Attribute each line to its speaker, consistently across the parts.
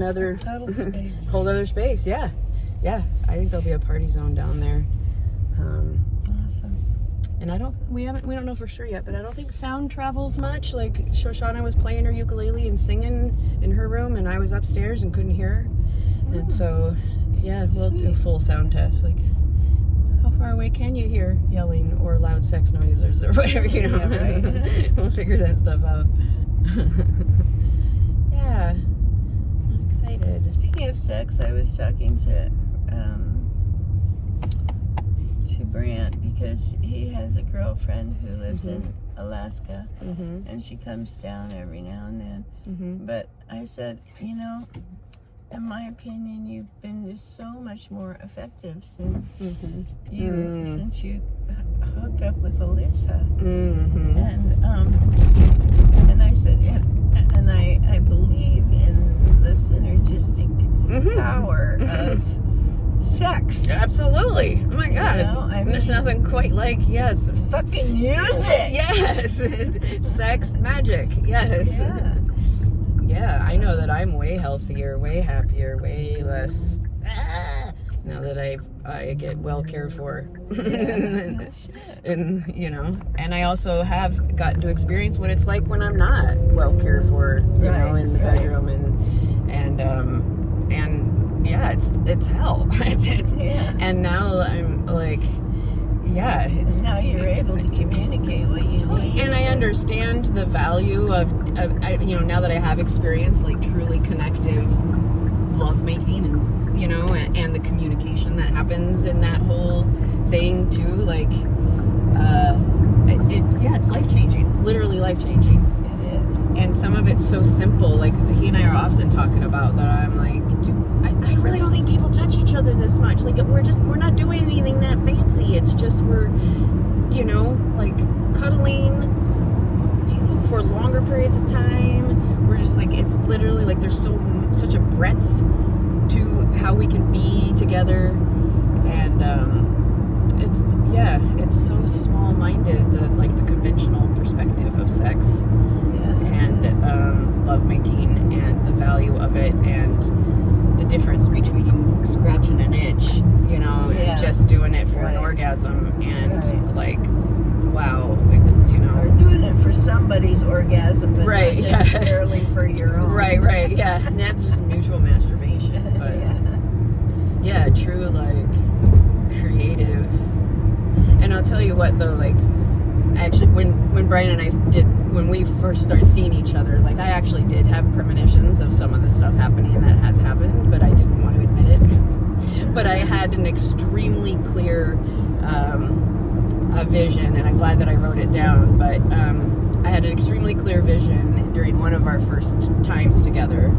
Speaker 1: Another
Speaker 2: space.
Speaker 1: whole other space. Yeah. I think there'll be a party zone down there.
Speaker 2: Awesome.
Speaker 1: And we don't know for sure yet, but I don't think sound travels much. Like Shoshana was playing her ukulele and singing in her room, and I was upstairs and couldn't hear her. And so, yeah, we'll do a full sound test. Like, how far away can you hear yelling or loud sex noises or whatever, you know?
Speaker 2: Yeah, right.
Speaker 1: We'll figure that stuff out. Yeah. I'm excited.
Speaker 2: Speaking of sex, I was talking to Brant because he has a girlfriend who lives in Alaska, and she comes down every now and then. But I said, you know, in my opinion, you've been just so much more effective since you hooked up with Alyssa. And I said, and I believe in the synergistic power of sex.
Speaker 1: Absolutely. Oh my God.
Speaker 2: You know, I mean,
Speaker 1: there's nothing quite like, yes.
Speaker 2: Fucking use it.
Speaker 1: Yes. Sex magic. Yes.
Speaker 2: Yeah.
Speaker 1: Yeah, I know that I'm way healthier, way happier, way less now that I get well cared for. And you know, and I also have gotten to experience what it's like when I'm not well cared for, you know, in the bedroom, and yeah, it's hell. And now I'm like, yeah, it's,
Speaker 2: now you're able to communicate what you need.
Speaker 1: And I understand the value of you know, now that I have experienced like truly connective lovemaking, and you know, and the communication that happens in that whole thing too, like it's life-changing. It's literally life-changing.
Speaker 2: It is.
Speaker 1: And some of it's so simple, like he and I are often talking about that. I'm like, I really don't think people touch each other this much. Like we're not doing anything that fancy. It's just we're, you know, like cuddling, you know, for longer periods of time. We're just like, it's literally like there's such a breadth to how we can be together, and it's so small-minded, the conventional perspective of sex, and lovemaking, and the value of it, and the difference between scratching an itch, you know, and just doing it for an orgasm, and like, wow, you know,
Speaker 2: or doing it for somebody's orgasm, but not necessarily for your own.
Speaker 1: Right, yeah, and that's just mutual masturbation, but yeah, true, like, creative. And I'll tell you what, though, like, actually, when Brian and I when we first started seeing each other, like, I actually did have premonitions of some of the stuff happening, and that has happened, but I didn't want to admit it. But I had an extremely clear vision, and I'm glad that I wrote it down, but I had an extremely clear vision during one of our first times together,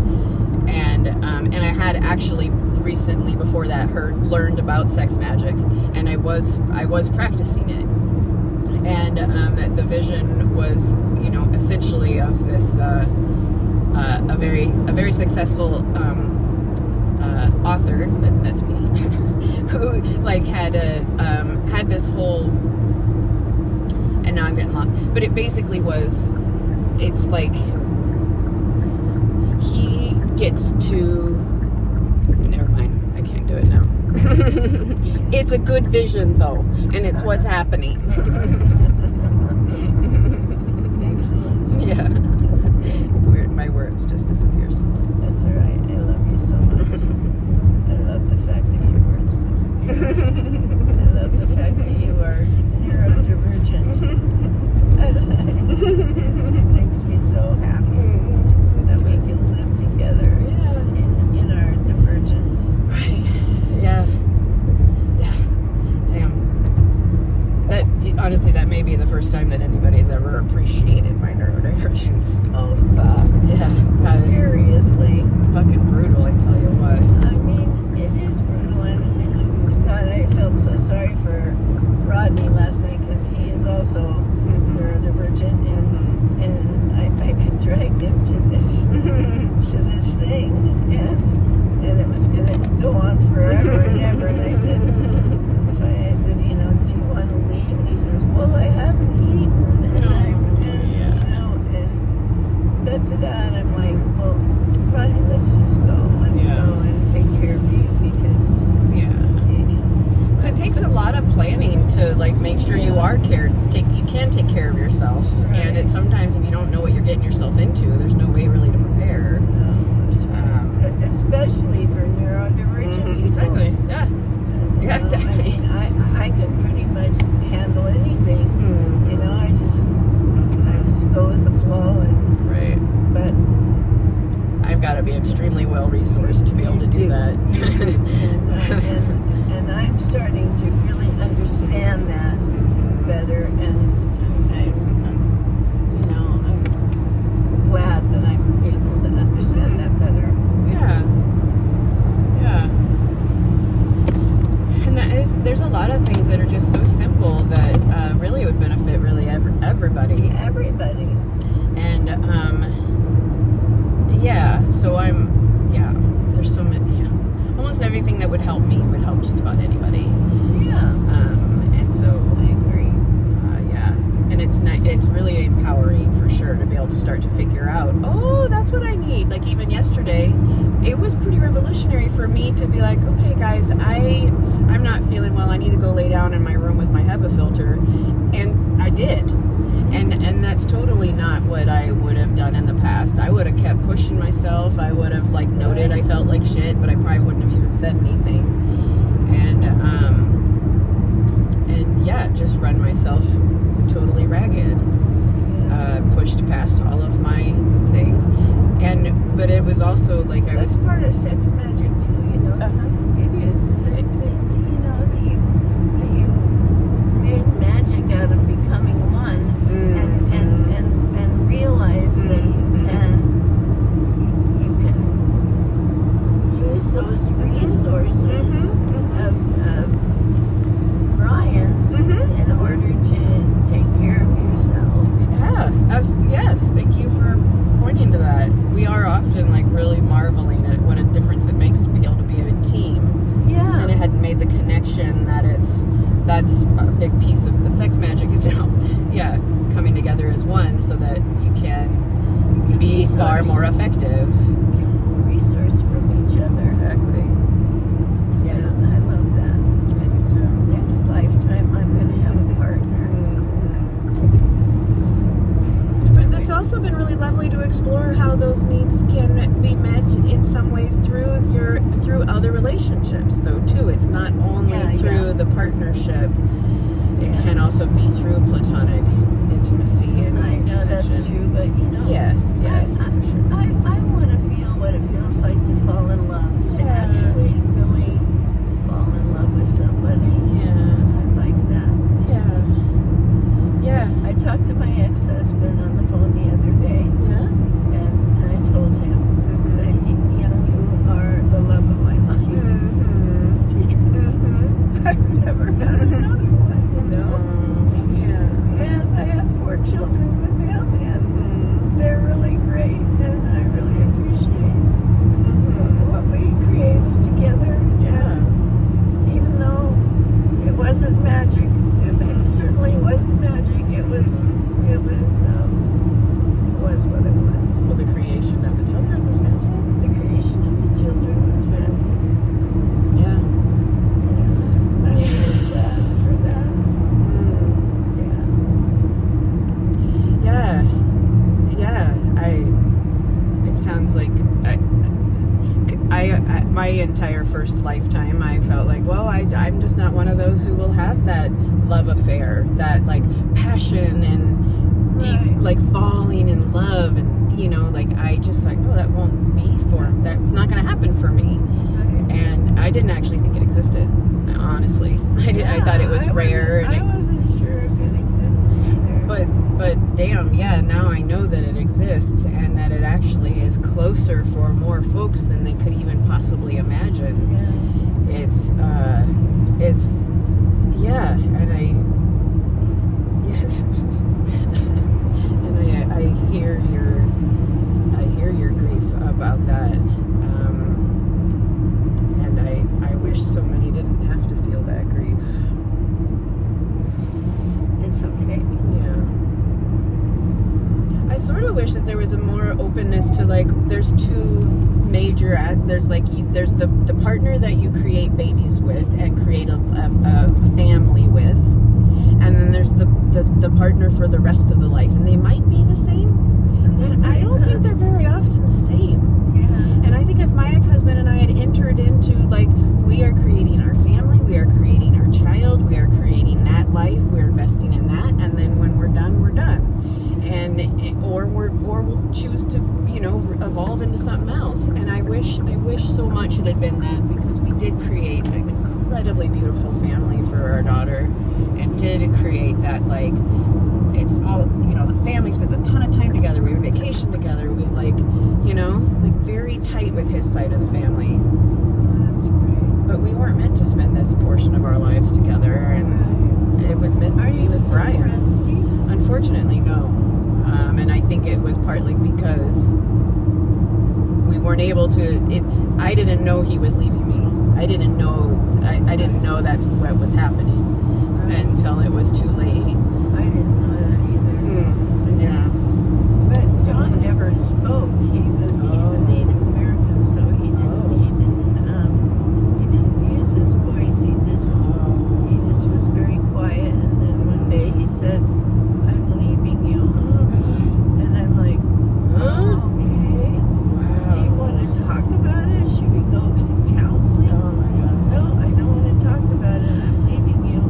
Speaker 1: and I had actually recently before that learned about sex magic, and I was practicing it, and the vision was, you know, essentially of this a very successful author, that's me, who like had this whole, and now I'm getting lost, but it basically was, it's like he gets to, never mind, I can't do it now. It's a good vision though, and it's what's happening.
Speaker 2: Excellent.
Speaker 1: Yeah, it's weird, my words just disappear sometimes.
Speaker 2: That's all right, I love you so much. I love the fact that your words disappear. I love the fact that you are neurodivergent. It makes me so happy that we can live together in our divergence.
Speaker 1: Right. Yeah. Damn. Honestly, that may be the first time that anybody's ever appreciated my neurodivergence.
Speaker 2: Oh, fuck.
Speaker 1: Yeah. God,
Speaker 2: seriously.
Speaker 1: Fucking brutal, I tell you what.
Speaker 2: I mean, it is brutal, and God, I felt so sorry for Rodney last night because he is also neurodivergent, and I dragged him to this thing, and it was gonna go on forever and ever. And I said, you know, do you want to leave? And he says, well, I haven't eaten, and you know, and da. And I'm like, well, Rodney, let's just go.
Speaker 1: sure you can take care of yourself.
Speaker 2: Right.
Speaker 1: And it's sometimes if you don't know what you're getting yourself into, there's no way really to prepare.
Speaker 2: No, that's right. Especially for neurodivergent people.
Speaker 1: Exactly. Yeah. Yeah, exactly.
Speaker 2: I mean, I can pretty much handle anything. You know, I just go with the flow, and
Speaker 1: right.
Speaker 2: But
Speaker 1: I've got to be extremely well resourced to be able to do that.
Speaker 2: and I'm starting to really understand that better, and I'm glad that I'm able to understand that better.
Speaker 1: Yeah. And there's a lot of things that are just so simple that really would benefit really everybody.
Speaker 2: Everybody.
Speaker 1: And so there's so many. Yeah, almost everything that would help me would help just about anybody.
Speaker 2: Yeah.
Speaker 1: And so
Speaker 2: I agree.
Speaker 1: And it's really empowering for sure to be able to start to figure out, oh, that's what I need. Like even yesterday, it was pretty revolutionary for me to be like, okay, guys, I'm not feeling well. I need to go lay down in my room with my HEPA filter, and I did. And that's totally not what I would have done in the past. I would have kept pushing myself. I would have noted I felt like shit, but I probably wouldn't have even said anything. And just run myself totally ragged. Pushed past all of my things. But it was also like
Speaker 2: That's part of sex magic too, you know. It is that you made magic out of becoming one, and realize that you can use those resources of Brian's in order to take care of yourself.
Speaker 1: Yes, thank you for pointing to that. We are often really marveling at what a difference it makes to be able to be a team.
Speaker 2: Yeah.
Speaker 1: And it hadn't made the connection that that's a big piece of the sex magic itself. Yeah, it's coming together as one so that you can be far more effective.
Speaker 2: Resource from each other.
Speaker 1: Exactly.
Speaker 2: Yeah, I love that.
Speaker 1: I do too.
Speaker 2: Next lifetime, I'm going to have a partner.
Speaker 1: But it's also been really lovely to explore how those needs can be met in some ways through other relationships, though, too. It's not only through the partnership. It can also be through platonic intimacy. And
Speaker 2: I know that's true, but
Speaker 1: yes,
Speaker 2: I want to feel what it feels like to fall in love, to actually really fall in love with somebody.
Speaker 1: Yeah.
Speaker 2: I like that.
Speaker 1: Yeah.
Speaker 2: I talked to my ex-husband on the phone the other day.
Speaker 1: Yeah.
Speaker 2: And I told him that you are the love of my life. I've never had another one, And I have 4 children with him, and they're really great, and I really appreciate what we created together. And even though it wasn't magic, it certainly wasn't magic. It was what it was.
Speaker 1: Well, the creation of the children was magic.
Speaker 2: The creation of the children was magic.
Speaker 1: Yeah.
Speaker 2: I'm really glad for that.
Speaker 1: It sounds like I my entire first lifetime, I felt like, well, I'm just not one of those who will have that love affair, that passion and deep falling in love, and I just no, that won't be that's not going to happen for me. And I didn't actually think it existed, honestly. I thought it was rare.
Speaker 2: I wasn't sure if it existed either.
Speaker 1: But damn, now I know that it exists, and that it actually is closer for more folks than they could even possibly imagine. It's and I hear your grief about that, and I wish so many didn't have to feel that grief.
Speaker 2: It's okay.
Speaker 1: I sort of wish that there was a more openness to there's two major there's the partner that you create babies with and create a family with, and then there's the partner for the rest of the life, and they might be the same, but I don't think they're very often the same.
Speaker 2: Yeah.
Speaker 1: And I think if my ex-husband and I had entered into, like, we are creating our family, we are creating our child, we are creating that life, we're investing in that, and then when we're done, and or we'll choose to, you know, evolve into something else. And I wish so much it had been that, because we did create an incredibly beautiful family for our daughter, and did create that, like, it's all, you know, the family spends a ton of time together, we vacation together, we, like, you know, like, very tight with his side of the family.
Speaker 2: That's great.
Speaker 1: But we weren't meant to spend this portion of our lives together, and it was meant to be with Brian.
Speaker 2: Friendly?
Speaker 1: Unfortunately, no. And I think it was partly because we weren't able to. I didn't know he was leaving me. I didn't know. I didn't know that's what was happening until it was too late.
Speaker 2: I didn't know that either.
Speaker 1: Yeah.
Speaker 2: But John never spoke. He's a Native American, so he didn't use his voice. He just was very quiet. And then one day he said, "I'm leaving you," and I'm like, "Oh, okay.
Speaker 1: Wow.
Speaker 2: Do you want to talk about it? Should we go see counseling?" He says, "No, I don't want to talk about it. I'm leaving you."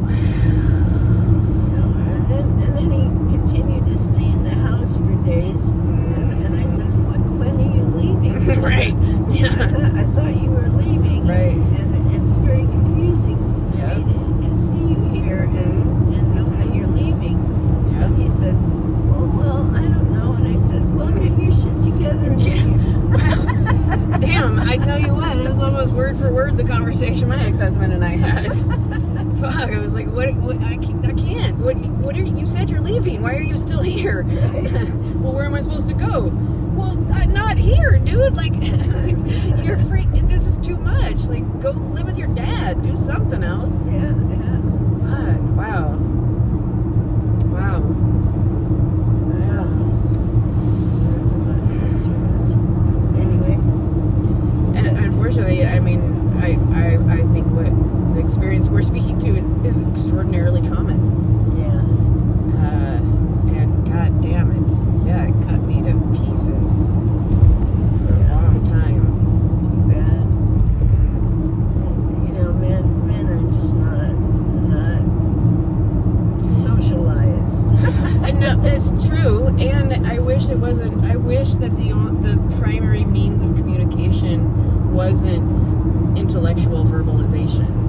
Speaker 2: And then he continued to stay in the house for days. And I said, "When are you leaving?"
Speaker 1: Right. Yeah.
Speaker 2: I thought you were leaving.
Speaker 1: Right.
Speaker 2: And it's very confusing for me to see you here and know that you're leaving.
Speaker 1: Yeah.
Speaker 2: And he said, well, I don't know. And I said, well, get your shit together and leave.
Speaker 1: Damn, I tell you what, it was almost word for word the conversation my ex-husband and I had. Fuck, I was like, what I can't. What are you said you're leaving. Why are you still here? Well, where am I supposed to go? Well, not here, dude. Like, you're freak. This is too much. Like, go live with your dad. Do something else.
Speaker 2: Yeah.
Speaker 1: Fuck. Wow.
Speaker 2: Anyway.
Speaker 1: And unfortunately, I mean, I think what the experience we're speaking to is extraordinarily common.
Speaker 2: Yeah.
Speaker 1: And god damn, it cut me to pieces for a long time.
Speaker 2: Too bad. You know, men are just not socialized.
Speaker 1: And no, it's true. And I wish it wasn't. I wish that the primary means of communication wasn't intellectual verbalization.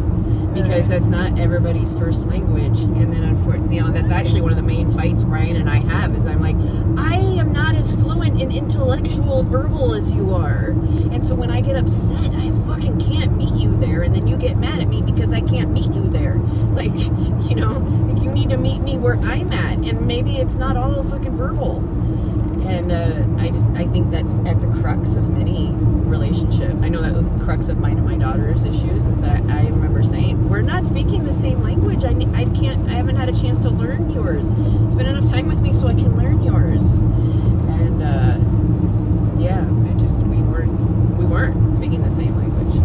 Speaker 1: Because that's not everybody's first language. And then, unfortunately, you know, that's actually one of the main fights Brian and I have, is I'm like, I am not as fluent in intellectual verbal as you are. And so when I get upset, I fucking can't meet you there. And then you get mad at me because I can't meet you there. Like, you know, like, you need to meet me where I'm at. And maybe it's not all fucking verbal. And I think that's at the crux of many relationship. I know that was the crux of mine and my daughter's issues, is that I remember saying, we're not speaking the same language. I haven't had a chance to learn yours. Spend enough time with me so I can learn yours. And we weren't speaking the same language.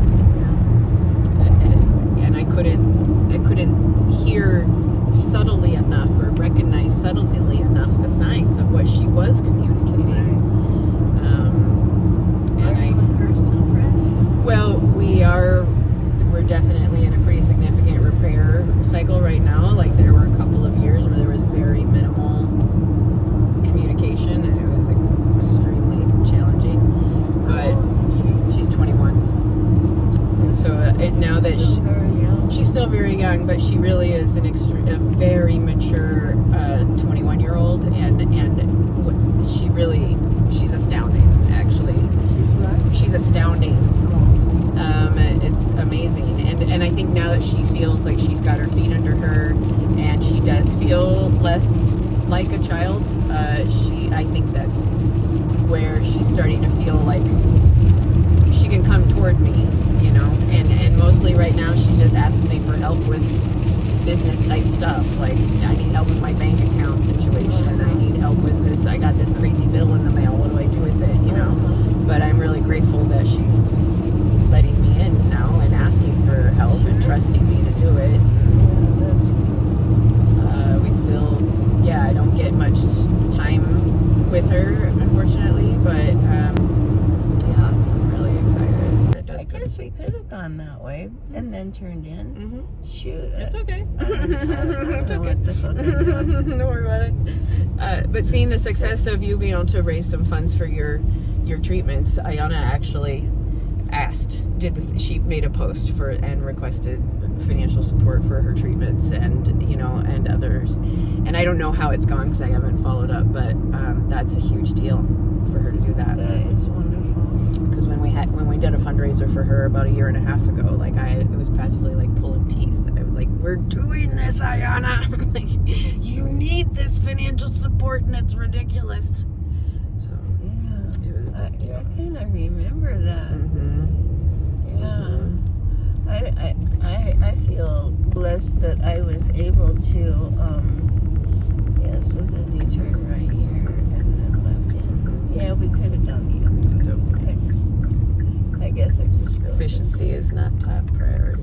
Speaker 1: And I couldn't hear subtly enough or recognize subtly enough the signs of what she was communicating.
Speaker 2: Are you and her still friends?
Speaker 1: Well, we're definitely in a pretty significant repair cycle right now. Like, there were a couple of years where there was very minimal communication, and it was extremely challenging. But she's 21, and so now that she's still very young, but she really is a very mature 21-year-old, and she's astounding, actually. She's astounding. It's amazing, and I think now that she feels like she's got her feet under her, and she does feel less like a child, I think that's where she's starting to feel like she can come toward me, you know, and mostly right now she just asks me for help with business type stuff. Like, I need help with my bank account situation, I need help with this, I got this crazy bill in the mail, what do I do with it, you know? But I'm really grateful that she's letting me in now and asking for help and trusting me to do it.
Speaker 2: gone that way and then turned in.
Speaker 1: Mm-hmm.
Speaker 2: Shoot.
Speaker 1: It's okay.
Speaker 2: It's
Speaker 1: okay.
Speaker 2: What the fuck I'm doing.
Speaker 1: Don't worry about it. But seeing the success of you being able to raise some funds for your treatments, Ayana actually she made a post and requested financial support for her treatments and others. And I don't know how it's gone because I haven't followed up, but that's a huge deal for her to do that.
Speaker 2: That is wonderful.
Speaker 1: Because when we did a fundraiser for her about a year and a half ago, like it was practically like pulling teeth. I was like, "We're doing this, Ayana. Like, you need this financial support, and it's ridiculous." So
Speaker 2: Yeah,
Speaker 1: it was a big deal.
Speaker 2: I kind of remember that.
Speaker 1: Mm-hmm.
Speaker 2: Yeah. I feel blessed that I was able to, so then you turn right here and then left in. Yeah, we could have done the other.
Speaker 1: It's okay.
Speaker 2: I guess I just go.
Speaker 1: Efficiency is not top priority.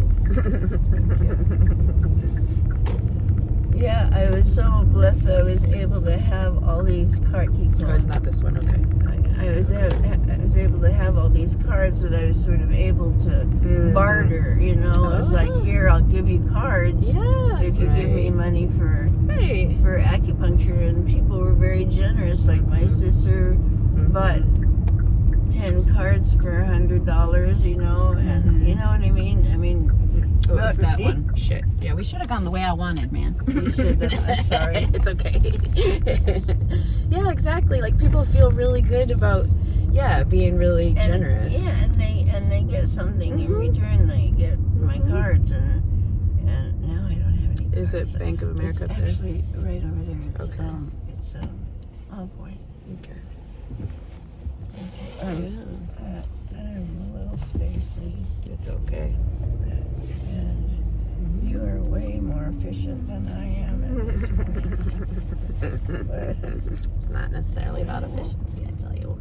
Speaker 2: Yeah, I was so blessed that I was able to have all these cards.
Speaker 1: Oh, it's not this one, okay.
Speaker 2: I was able to have all these cards that I was sort of able to barter, you know. It's like, here, I'll give you cards if you give me money for acupuncture. And people were very generous. Like my sister bought 10 cards for $100, you know, and you know what I mean? I mean,
Speaker 1: oh, it's that one. Shit. Yeah, we should have gone the way I wanted, man.
Speaker 2: You should have. I'm sorry.
Speaker 1: It's okay. Yeah, exactly. Like people feel really good about being really generous.
Speaker 2: Yeah, and they get something in return. They get my cards, and now I don't have any cards.
Speaker 1: Is it Bank of America?
Speaker 2: It's actually right over there. It's
Speaker 1: okay.
Speaker 2: Oh boy.
Speaker 1: Okay.
Speaker 2: I'm a little spacey.
Speaker 1: It's okay.
Speaker 2: And you are way more efficient than I am at this point. But
Speaker 1: It's not necessarily about efficiency, I tell you what.